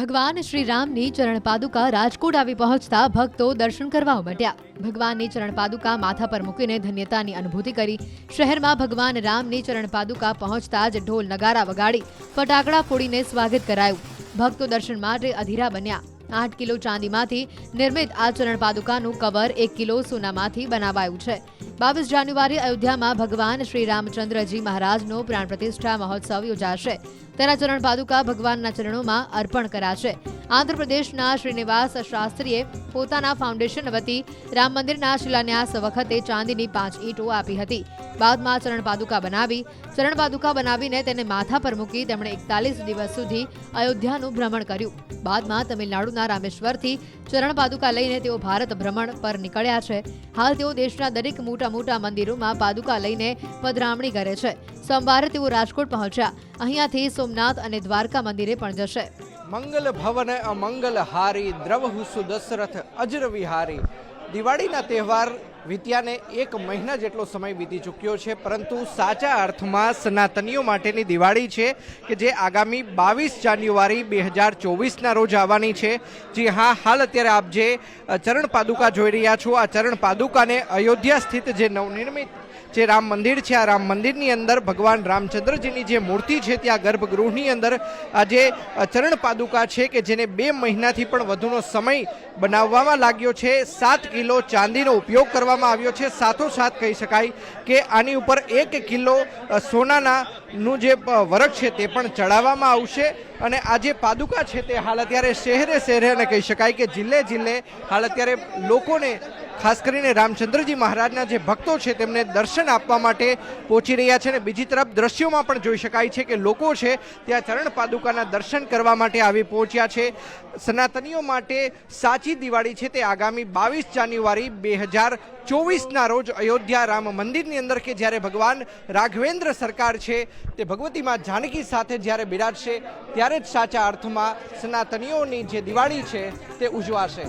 ભગવાન શ્રી રામની ચરણ પાદુકા રાજકોટ આવી પહોંચતા ભક્તો દર્શન કરવા ઉમટ્યા। ભગવાનની ચરણ પાદુકા માથા પર મૂકીને ધન્યતાની અનુભૂતિ કરી। શહેરમાં ભગવાન રામની ચરણ પાદુકા પહોંચતા જ ઢોલ નગારા વગાડી ફટાકડા ફોડીને સ્વાગત કરાયું। ભક્તો દર્શન માટે અધીરા બન્યા। 8 કિલો ચાંદીમાંથી નિર્મિત આ ચરણ પાદુકાનું કવર 1 કિલો સોનામાંથી બનાવાયું છે। 22 જાન્યુઆરી અયોધ્યામાં ભગવાન શ્રી રામચંદ્રજી મહારાજનો પ્રાણ પ્રતિષ્ઠા મહોત્સવ યોજાશે। તેના ચરણ પાદુકા ભગવાનના ચરણોમાં અર્પણ કરાશે। આંધ્રપ્રદેશના શ્રીનિવાસ શાસ્ત્રીએ પોતાના ફાઉન્ડેશન વતી રામ મંદિરના શિલાન્યાસ વખતે ચાંદીની 5 ઈંટો આપી હતી। બાદમાં ચરણ પાદુકા બનાવીને તેને માથા પર મૂકી તેમણે 41 દિવસ સુધી અયોધ્યાનું ભ્રમણ કર્યું। બાદમાં તમિલનાડુના રામેશ્વરથી ચરણ પાદુકા લઈને તેઓ ભારત ભ્રમણ પર નીકળ્યા છે। હાલ તેઓ દેશના દરેક મોટા મંદિરોમાં પાદુકા લઈને પધરામણી કરે છે। સોમવારે તેઓ રાજકોટ પહોંચ્યા। અહીંયાથી સોમનાથ અને દ્વારકા મંદિરે પણ જશે। મંગલ ભવન અમંગલ હારી દ્રવહુ સુદશરથ અજર વિહારી। દિવાળીના તહેવાર વીત્યાને 1 મહિના જેટલો સમય વીતી ચૂક્યો છે, પરંતુ સાચા અર્થમાં સનાતનીઓ માટેની દિવાળી છે કે જે આગામી 22 જાન્યુઆરી 2024ના રોજ આવવાની છે। જી હા, હાલ અત્યારે આપ જે ચરણ પાદુકા જોઈ રહ્યા છો, આ ચરણ પાદુકાને અયોધ્યા સ્થિત જે નવનિર્મિત જે રામ મંદિર છે, આ રામ મંદિરની અંદર ભગવાન રામચંદ્રજીની જે મૂર્તિ છે ત્યાં ગર્ભગૃહની અંદર આ જે ચરણ પાદુકા છે કે જેને 2 મહિનાથી પણ વધુનો સમય બનાવવામાં લાગ્યો છે। 7 કિલો ચાંદીનો ઉપયોગ કરવામાં આવ્યો છે। સાથોસાથ કહી શકાય કે આની ઉપર 1 કિલો સોનાનું જે વરખ છે તે પણ ચડાવવામાં આવશે। અને આ જે પાદુકા છે તે હાલ અત્યારે શહેરે અને કહી શકાય કે જિલ્લે હાલ અત્યારે લોકોને ખાસ કરીને રામચંદ્રજી મહારાજના જે ભક્તો છે તેમને દર્શન આપવા માટે પહોંચી રહ્યા છે। અને બીજી તરફ દ્રશ્યોમાં પણ જોઈ શકાય છે કે લોકો છે ત્યાં ચરણ પાદુકાના દર્શન કરવા માટે આવી પહોંચ્યા છે। સનાતનીઓ માટે સાચી દિવાળી છે તે આગામી 22 જાન્યુઆરી 2024ના રોજ અયોધ્યા રામ મંદિરની અંદર કે જ્યારે ભગવાન રાઘવેન્દ્ર સરકાર છે તે ભગવતી મા જાનકી સાથે જ્યારે બિરાજશે ત્યારે જ સાચા અર્થમાં સનાતનીઓની જે દિવાળી છે તે ઉજવાશે।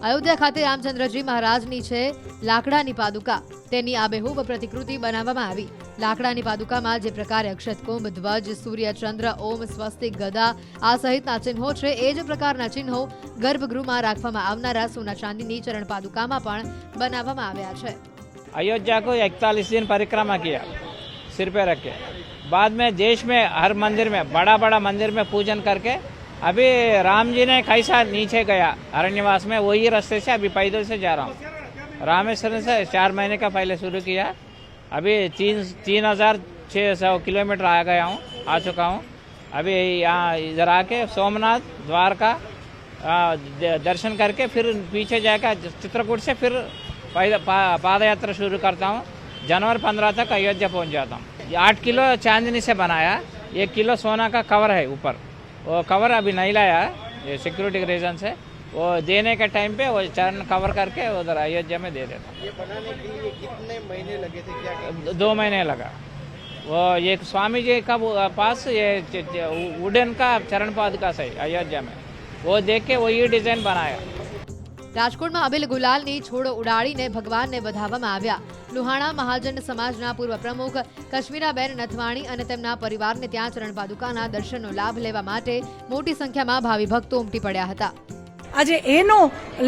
અયોધ્યા ખાતે રામચંદ્રજી મહારાજની છે લાકડાની પાદુકા। તેની આબેહૂબ પ્રતિકૃતિ બનાવવામાં આવી। લાકડાની પાદુકામાં જે પ્રકારે અક્ષતકુંભ, ધ્વજ, સૂર્ય, ચંદ્ર, ઓમ, સ્વસ્તિક, ગદા આ સહિતના ચિહ્નો છે એ જ પ્રકારના ચિહ્નો ગર્ભગૃહમાં રાખવામાં આવનારા સોના ચાંદીની ચરણ પાદુકામાં પણ બનાવવામાં આવ્યા છે। अयोध्या को 41 दिन परिक्रमा किया सिर पे रख के। बाद में देश में हर मंदिर में बड़ा मंदिर में पूजन करके अभी राम जी ने कैसा नीचे गया अरण्यवास में वही रास्ते से अभी पैदल से जा रहा हूँ। रामेश्वर से 4 महीने का पहले शुरू किया। अभी 3600 किलोमीटर आ गया हूँ, आ चुका हूँ। अभी यहाँ इधर आके सोमनाथ द्वारका दर्शन करके फिर पीछे जाकर चित्रकूट से फिर पाद यात्रा शुरू करता हूँ। जनवरी 15 तक अयोध्या पहुँच जाता हूँ। 8 किलो चांदनी से बनाया, 1 किलो सोना का कवर है ऊपर। वो कवर अभी नहीं लाया है, ये सिक्योरिटी के रीजन से। वो देने के टाइम पे वो चरण कवर करके उधर अयोध्या में दे देता। ये बनाने के लिए कितने महीने लगे थे? क्या 2 महीने लगा। वो एक स्वामी जी का पास ये वुडन का चरण पादुका से अयोध्या में वो देख के वही डिजाइन बनाया। રાજકોટમાં અબિલ ગુલાલની છોડ ઉડાડીને ભગવાનને વધાવવામાં આવ્યા। લુહાણા મહાજન સમાજના પૂર્વ પ્રમુખ કશ્મીરાબેન નથવાણી અને તેમના પરિવારને ત્યાં ચરણ પાદુકાના દર્શનનો લાભ લેવા માટે મોટી સંખ્યામાં ભાવિ ભક્તો ઉમટી પડ્યા હતા। આજે એનો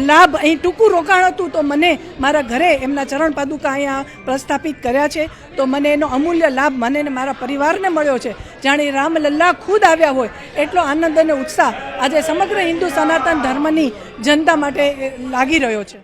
લાભ અહીં ટૂંકું રોકાણ હતું તો મને મારા ઘરે એમના ચરણ પાદુકા અહીંયા પ્રસ્થાપિત કર્યા છે તો મને એનો અમૂલ્ય લાભ મને ને મારા પરિવારને મળ્યો છે। જાણે રામલલ્લા ખુદ આવ્યા હોય એટલો આનંદ અને ઉત્સાહ આજે સમગ્ર હિન્દુ સનાતન ધર્મની જનતા માટે લાગી રહ્યો છે।